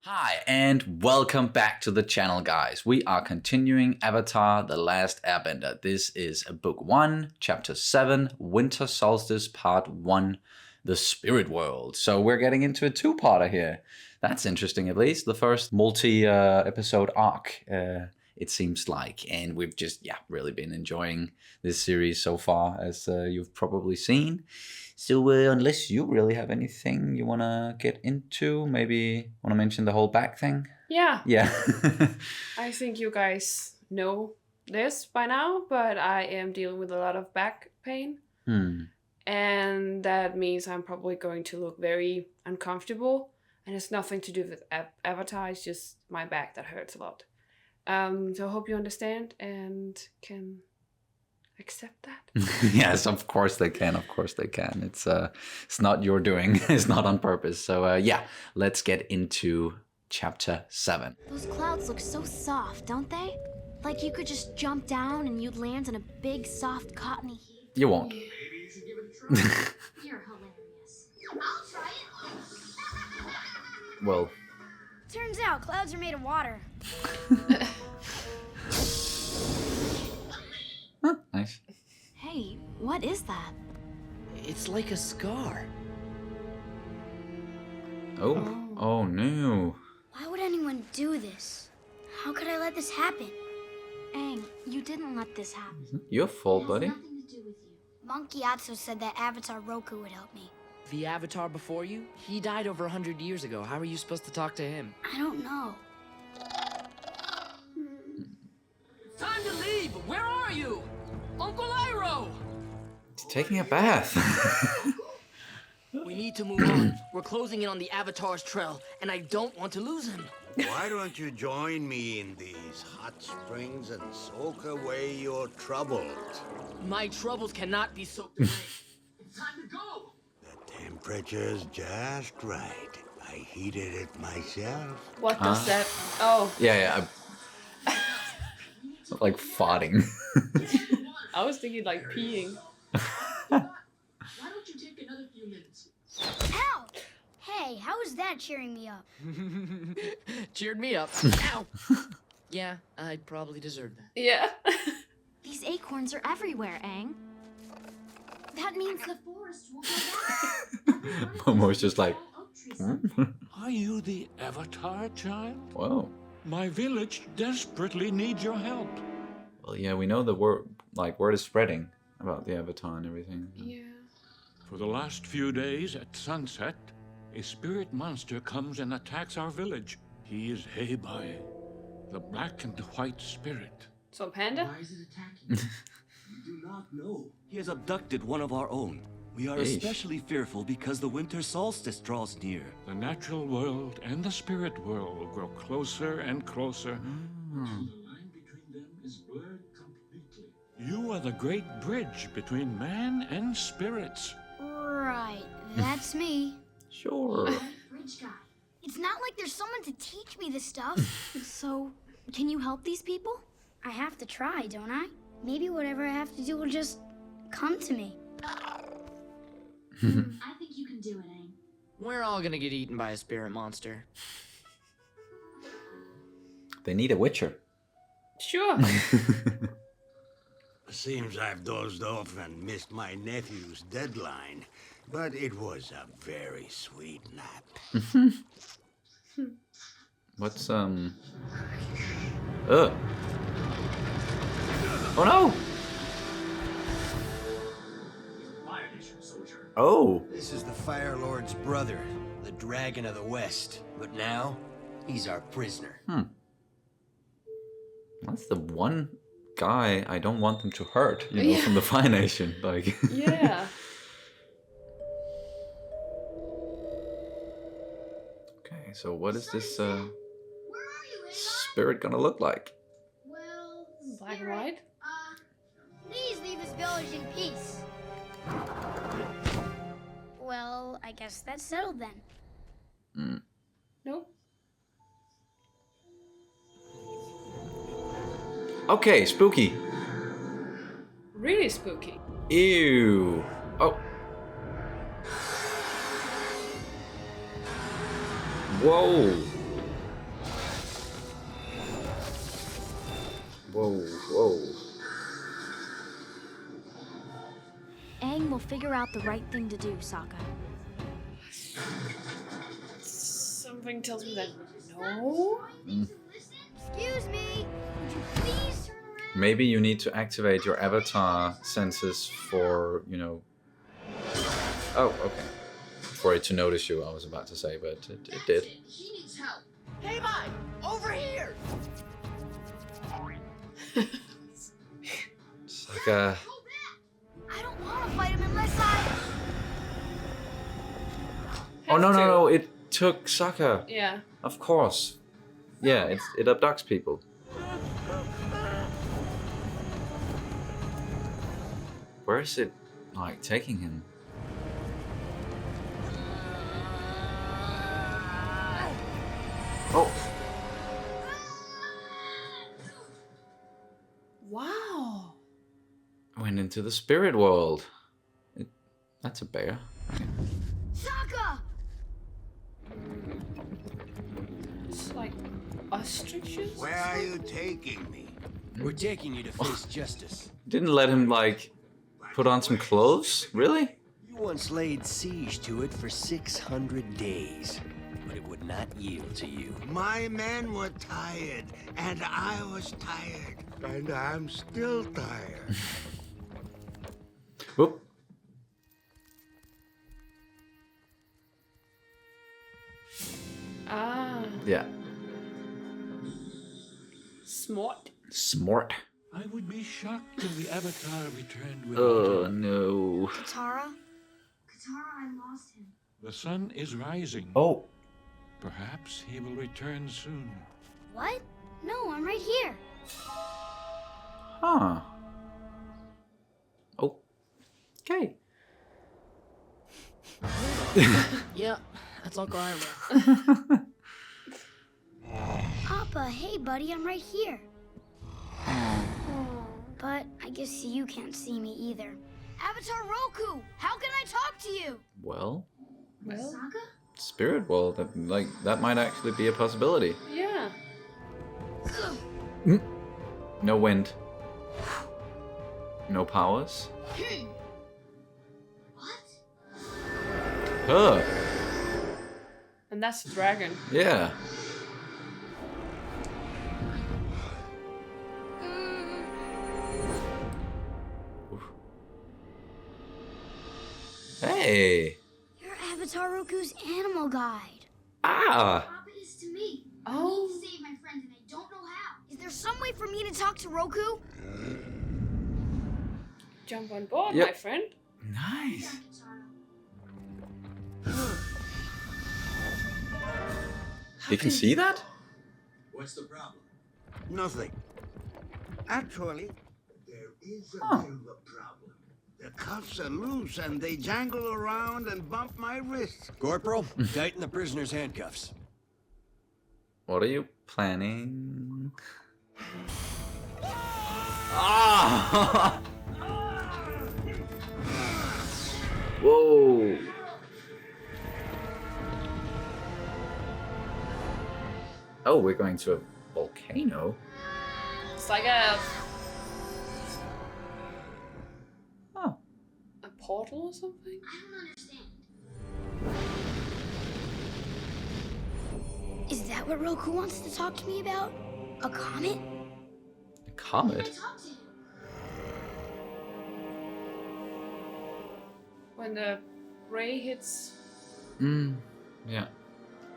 Hi and welcome back to the channel, guys. We are continuing Avatar: The Last Airbender. This is book 1, chapter 7, Winter Solstice, part 1, The Spirit World. So we're getting into a two-parter here. That's interesting, at least. The first multi-episode arc, it seems like. And we've just, really been enjoying this series so far, as you've probably seen. So unless you really have anything you want to get into, maybe want to mention the whole back thing? Yeah. Yeah. I think you guys know this by now, but I am dealing with a lot of back pain. And that means I'm probably going to look very uncomfortable. And it's nothing to do with Avatar, it's just my back that hurts a lot. So I hope you understand and can accept that. Yes, of course they can. Of course they can. It's not your doing. It's not on purpose. So let's get into chapter 7. Those clouds look so soft, don't they? Like you could just jump down and you'd land in a big, soft, cottony heap. You won't. Maybe you should give it a try. You're hilarious. I'll try it. Well. Turns out clouds are made of water. Nice. Hey, what is that? It's like a scar. Oh no. Why would anyone do this? How could I let this happen? Aang, you didn't let this happen. Your fault, buddy. Nothing to do with you. Monkey Atsu said that Avatar Roku would help me. The Avatar before you? He died over 100 years ago. How are you supposed to talk to him? I don't know. Time to leave! Where are you? Uncle Iroh! He's taking a bath. We need to move on. We're closing in on the Avatar's trail, and I don't want to lose him. Why don't you join me in these hot springs and soak away your troubles? My troubles cannot be soaked away. It's time to go! The temperature's just right. I heated it myself. What does that... Oh, Yeah. Like farting. I was thinking like peeing. Why don't you take another few minutes? Ow! Hey, how is that cheering me up? Cheered me up. Ow! Yeah, I probably deserve that. Yeah. These acorns are everywhere, Aang. That means the forest will go back. Momo's just like, Are you the Avatar, child? whoa. My village desperately needs your help. Well, yeah, we know the word is spreading about the Avatar and everything. Yeah. For the last few days at sunset, a spirit monster comes and attacks our village. He is Heibai, the black and white spirit. So Panda? Why is it attacking? We do not know. He has abducted one of our own. We are Yeesh. especially fearful because the winter solstice draws near. The natural world and the spirit world will grow closer and closer. The line between them is blurred completely. You are the great bridge between man and spirits. Right, that's me. Sure. Bridge guy. It's not like there's someone to teach me this stuff. So, can you help these people? I have to try, don't I? Maybe whatever I have to do will just come to me. I think you can do it, Aang. We're all gonna get eaten by a spirit monster. They need a witcher. Sure. Seems I've dozed off and missed my nephew's deadline, but it was a very sweet nap. What's Ugh. Oh no! Oh! This is the Fire Lord's brother, the Dragon of the West. But now, he's our prisoner. That's the one guy I don't want them to hurt, from the Fire Nation. Like. Yeah. Okay, so what is this spirit gonna look like? Well, Black and white? Please leave this village in peace. Well, I guess that's settled then. Nope. Okay, spooky. Really spooky. Ew. Oh. Whoa. Whoa, whoa. Aang will figure out the right thing to do, Sokka. Something tells me that no. Excuse me. Would you please turn around? Maybe you need to activate your avatar senses for, you know... Oh, okay. For it to notice you, I was about to say, but it did. He needs help. Hey, bye! Over here! It's like a... I don't want to fight him unless I... Oh, no, it took Sokka. Yeah. Of course. Yeah, it abducts people. Where is it, like, taking him? Oh. Wow. Went into the spirit world. That's a bear. Okay. Sokka! It's like ostriches. Where are you taking me? We're taking you to face justice. Didn't let him, like, put on some clothes? Really? You once laid siege to it for 600 days, but it would not yield to you. My men were tired, and I was tired, and I'm still tired. Whoop. Ah. Yeah. Smart. Smart. I would be shocked if the Avatar returned with Oh, no. Katara? Katara, I lost him. The sun is rising. Oh. Perhaps he will return soon. What? No, I'm right here. Huh. Oh. Okay. Yeah, that's Uncle Iroh. Appa, hey buddy, I'm right here. But I guess you can't see me either. Avatar Roku, how can I talk to you? Well, Sokka? spirit world. That might actually be a possibility. Yeah. No wind. No powers. What? Huh. And that's a dragon. Yeah. Oof. Hey. You're Avatar Roku's animal guide. Ah. Papa is to me. Oh. I need to save my friend and I don't know how. Is there some way for me to talk to Roku? Jump on board, Yep. my friend. Nice. You can see that? What's the problem? Nothing. Actually, there is a Huh. bit of a problem. The cuffs are loose and they jangle around and bump my wrists. Corporal, tighten the prisoner's handcuffs. What are you planning? Ah! Whoa! Oh, we're going to a volcano. It's like a Oh. portal or something. I don't understand. Is that what Roku wants to talk to me about? A comet? A comet? Talk to him. When the ray hits. Yeah.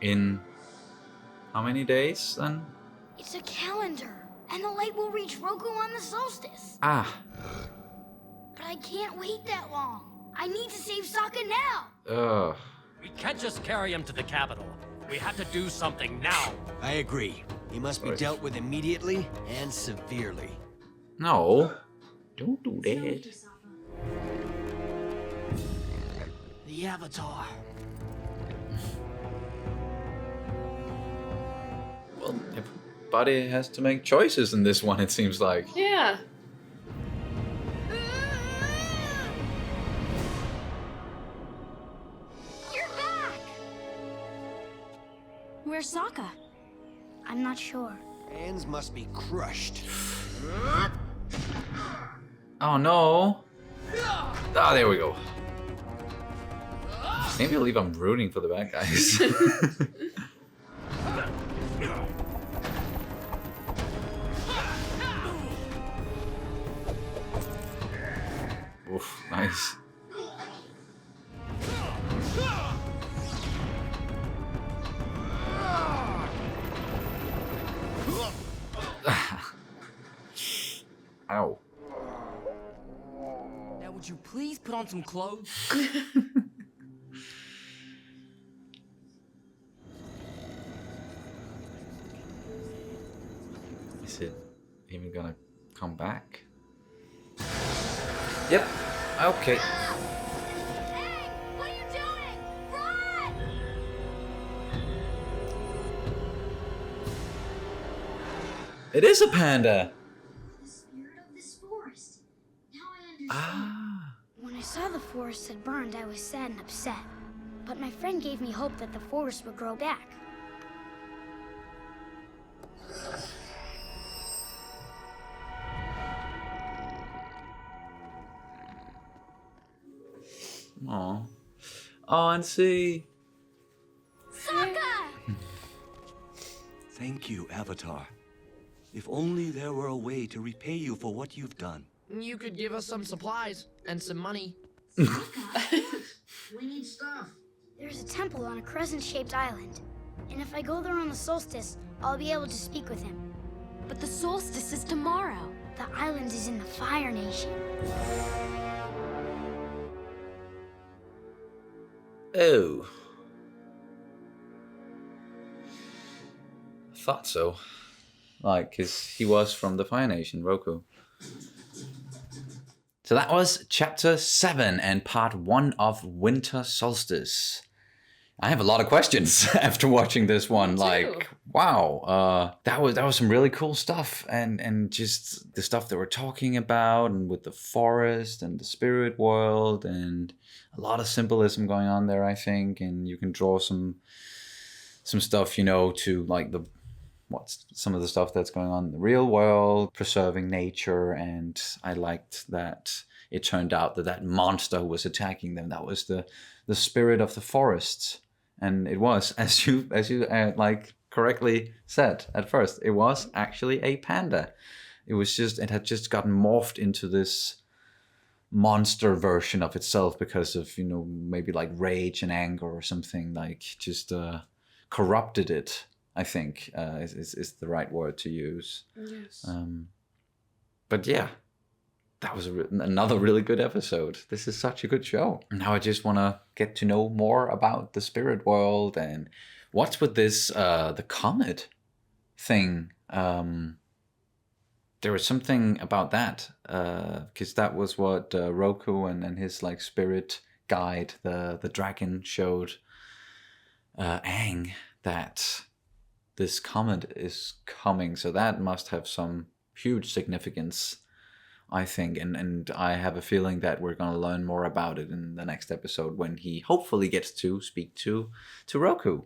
In how many days then? It's a calendar, and the light will reach Roku on the solstice. Ah. But I can't wait that long. I need to save Sokka now. Ugh. We can't just carry him to the capital. We have to do something now. I agree. He must be Right. dealt with immediately and severely. No. Don't do that. The Avatar. Well, everybody has to make choices in this one, it seems like. Yeah. You're back. Where's Sokka? I'm not sure. Hands must be crushed. Oh no! Ah, there we go. Can't believe I'm rooting for the bad guys. Oof, nice. Ow. Now, would you please put on some clothes? Is it even gonna come back? Yep. Okay. Hey, what are you doing? Run! It is a panda. The spirit of this forest. Now I understand. Ah. When I saw the forest had burned, I was sad and upset. But my friend gave me hope that the forest would grow back. Aw. Oh, and see. Sokka! Thank you, Avatar. If only there were a way to repay you for what you've done. You could give us some supplies and some money. We need stuff. There's a temple on a crescent-shaped island. And if I go there on the solstice, I'll be able to speak with him. But the solstice is tomorrow. The island is in the Fire Nation. Oh. I thought so. Like, cause he was from the Fire Nation, Roku. So that was chapter 7 and part 1 of Winter Solstice. I have a lot of questions after watching this one. Like, wow, that was some really cool stuff, and just the stuff that we're talking about, and with the forest and the spirit world, and a lot of symbolism going on there, I think. And you can draw some stuff, you know, to like what's some of the stuff that's going on in the real world, preserving nature. And I liked that it turned out that monster who was attacking them, that was the spirit of the forest. And it was, as you like correctly said at first, it was actually a panda. It had just gotten morphed into this monster version of itself because of, you know, maybe like rage and anger or something, like just corrupted it, I think is the right word to use. Yes. But yeah, that was another really good episode. This is such a good show. Now I just want to get to know more about the spirit world and what's with this, the comet thing. There was something about that, because that was what Roku and his like spirit guide, the dragon, showed Aang that this comet is coming. So that must have some huge significance, I think, and I have a feeling that we're going to learn more about it in the next episode when he hopefully gets to speak to Roku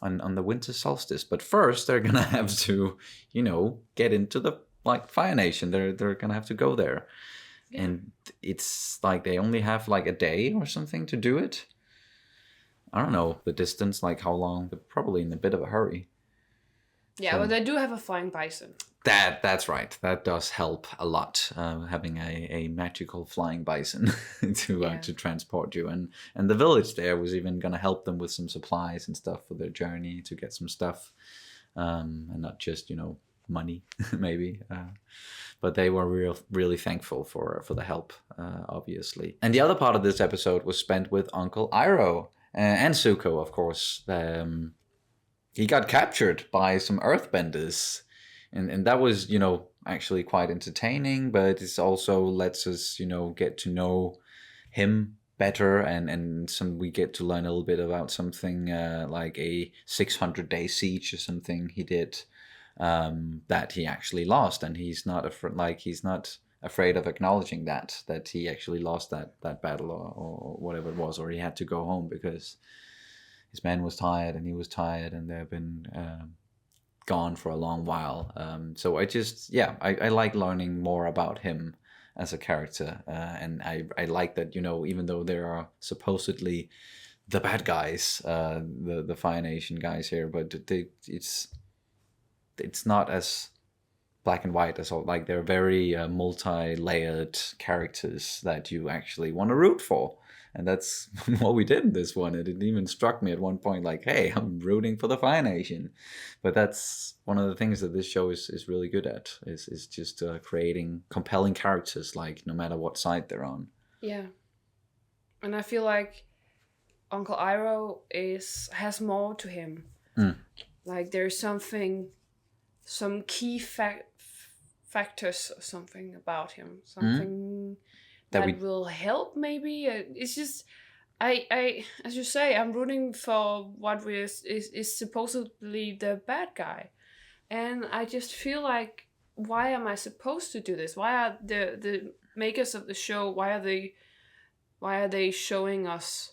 on the winter solstice. But first, they're going to have to, you know, get into the like Fire Nation. They're going to have to go there, and it's like they only have like a day or something to do it. I don't know the distance, like how long. They're probably in a bit of a hurry. Yeah, So- but they do have a flying bison. That's right. That does help a lot, having a magical flying bison to transport you. And the village there was even going to help them with some supplies and stuff for their journey, to get some stuff, and not just, you know, money maybe. But they were really thankful for the help, obviously. And the other part of this episode was spent with Uncle Iroh and Zuko, of course. He got captured by some earthbenders. And that was, you know, actually quite entertaining, but it also lets us, you know, get to know him better, and we get to learn a little bit about something like a 600-day siege or something he did, that he actually lost, and he's not afraid of acknowledging that he actually lost that battle or whatever it was, or he had to go home because his man was tired and he was tired, and there have been gone for a long while. So I like learning more about him as a character, and I like that, you know, even though there are supposedly the bad guys, the Fire Nation guys here, but it's not as black and white as all. Like, they're very multi-layered characters that you actually want to root for. And that's what we did in this one. It even struck me at one point, like, hey, I'm rooting for the Fire Nation. But that's one of the things that this show is really good at, is just creating compelling characters, like, no matter what side they're on. Yeah. And I feel like Uncle Iroh has more to him. Like, there's some key factors or something about him. Something... that will help, maybe. It's just, I as you say, I'm rooting for what is supposedly the bad guy, and I just feel like, why am I supposed to do this? Why are the makers of the show? Why are they showing us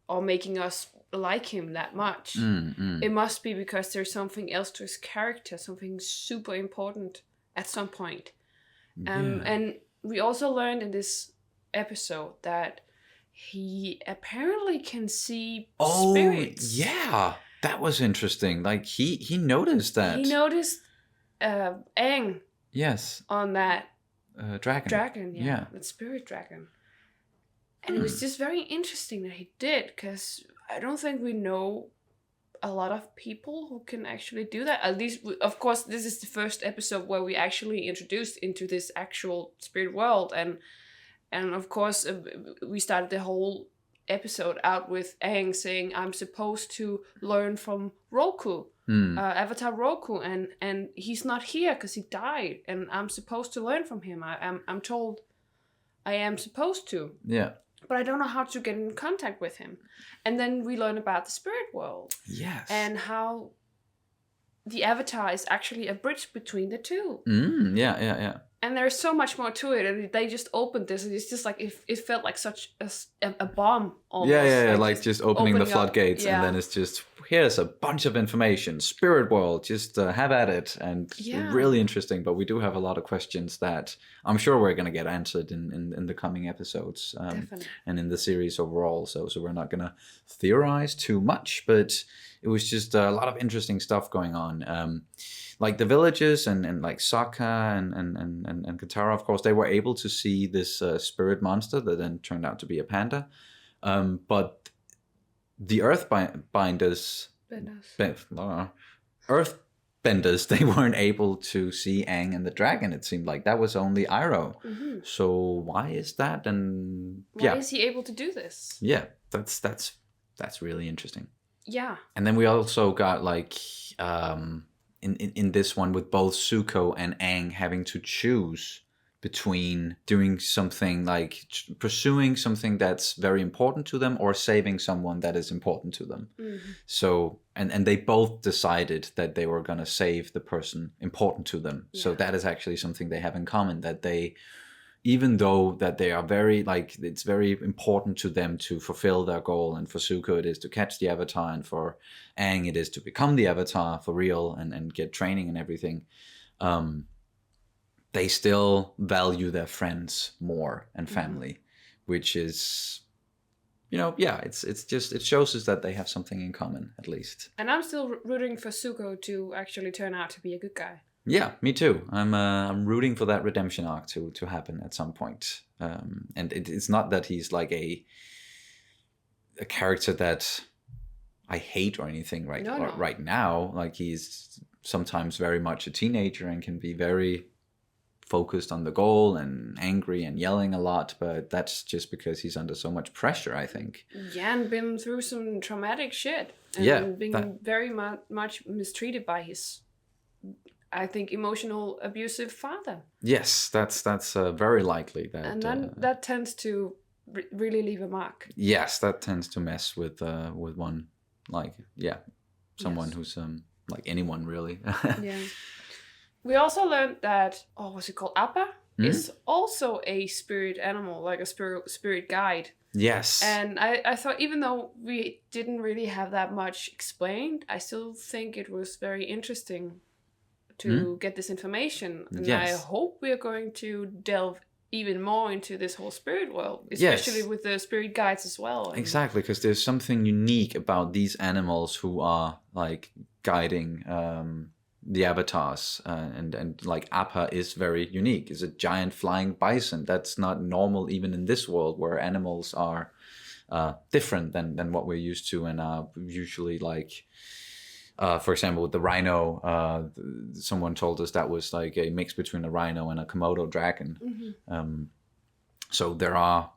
or making us like him that much? It must be because there's something else to his character, something super important at some point. And we also learned in this episode that he apparently can see spirits. Yeah, that was interesting. Like, he noticed that. He noticed Aang. Yes. On that dragon. Dragon, yeah. That spirit dragon. And it was just very interesting that he did, because I don't think we know a lot of people who can actually do that. At least, of course, this is the first episode where we actually introduced into this actual spirit world, and of course we started the whole episode out with Aang saying, I'm supposed to learn from Roku, Avatar Roku, and he's not here because he died, and I'm supposed to learn from him. I'm told I am supposed to. Yeah. But I don't know how to get in contact with him. And then we learn about the spirit world. Yes. And how the Avatar is actually a bridge between the two. Yeah. And there's so much more to it. And they just opened this. And it's just like, it felt like such a bomb almost. Yeah. Like just opening the floodgates. Yeah. And then it's just, here's a bunch of information. Spirit world, just have at it. And really interesting. But we do have a lot of questions that I'm sure we're going to get answered in the coming episodes. Definitely. And in the series overall. So we're not going to theorize too much. But it was just a lot of interesting stuff going on. Like the villagers and like Sokka and Katara, of course, they were able to see this spirit monster that then turned out to be a panda. But the Earthbenders, they weren't able to see Aang and the dragon. It seemed like that was only Iroh. Mm-hmm. So why is that? And why is he able to do this? Yeah, that's really interesting. Yeah. And then we also got like in this one with both Zuko and Aang having to choose between doing something like pursuing something that's very important to them or saving someone that is important to them. Mm-hmm. So and they both decided that they were going to save the person important to them. Yeah. So that is actually something they have in common, that they, even though that they are very, like, it's very important to them to fulfill their goal, and for Zuko it is to catch the Avatar, and for Aang it is to become the Avatar for real and get training and everything, they still value their friends more and family, which is, you know, yeah, it shows us that they have something in common, at least. And I'm still rooting for Zuko to actually turn out to be a good guy. Yeah, me too. I'm rooting for that redemption arc to happen at some point. And it's not that he's like a character that I hate or anything right now. Like, he's sometimes very much a teenager and can be very focused on the goal and angry and yelling a lot, but that's just because he's under so much pressure, I think. Yeah, and been through some traumatic shit. And being very much mistreated by his, I think, emotional abusive father. Yes, that's very likely that. And then that tends to really leave a mark. Yes, that tends to mess with one, like, someone who's like anyone really. Yeah. We also learned that, was it called Appa? is also a spirit animal, like a spirit guide. Yes. And I thought, even though we didn't really have that much explained, I still think it was very interesting to get this information. And I hope we are going to delve even more into this whole spirit world, especially with the spirit guides as well. Exactly, because there's something unique about these animals who are like guiding the avatars, and like Appa is very unique. It's a giant flying bison. That's not normal even in this world, where animals are different than what we're used to, and are usually like, for example, with the rhino, someone told us that was like a mix between a rhino and a Komodo dragon. So there are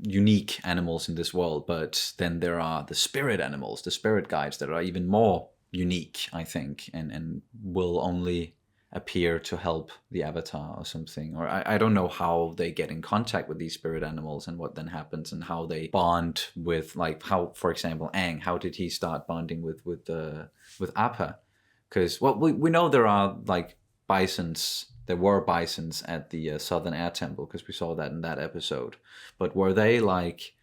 unique animals in this world, but then there are the spirit animals, the spirit guides, that are even more unique, I think, and will only appear to help the avatar or something. Or I don't know how they get in contact with these spirit animals and what then happens, and how they bond with, like, how, for example, Aang, how did he start bonding with Appa? Because, well, we know there are like bisons. There were bisons at the Southern Air Temple, because we saw that in that episode. But were they like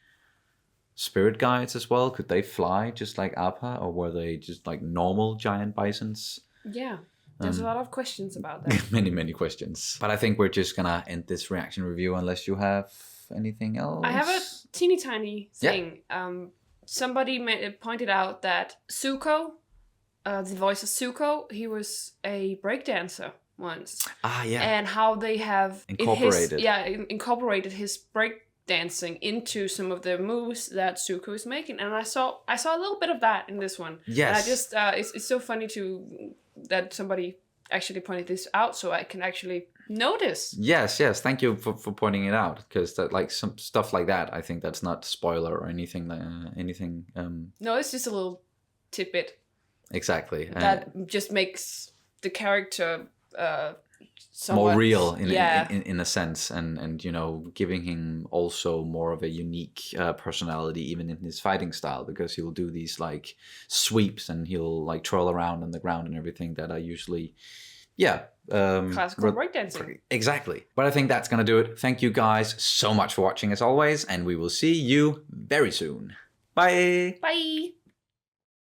spirit guides as well? Could they fly just like Appa, or were they just like normal giant bisons? Yeah, there's a lot of questions about that. many questions. But I think we're just gonna end this reaction review unless you have anything else. I have a teeny tiny thing. Somebody pointed out that Zuko, the voice of Zuko, he was a breakdancer once. And how they have incorporated his breakdancing into some of the moves that Zuko is making, and I saw a little bit of that in this one. Yes. And I just it's so funny that somebody actually pointed this out, so I can actually notice. Yes. Thank you for pointing it out, because that, like, some stuff like that, I think that's not spoiler or anything. No, it's just a little tidbit. Exactly. That just makes the character somewhat more real in a sense, and you know, giving him also more of a unique personality, even in his fighting style, because he'll do these like sweeps, and he'll like twirl around on the ground and everything that are usually classical breakdancing. Exactly. But I think that's gonna do it. Thank you guys so much for watching as always, and we will see you very soon. Bye.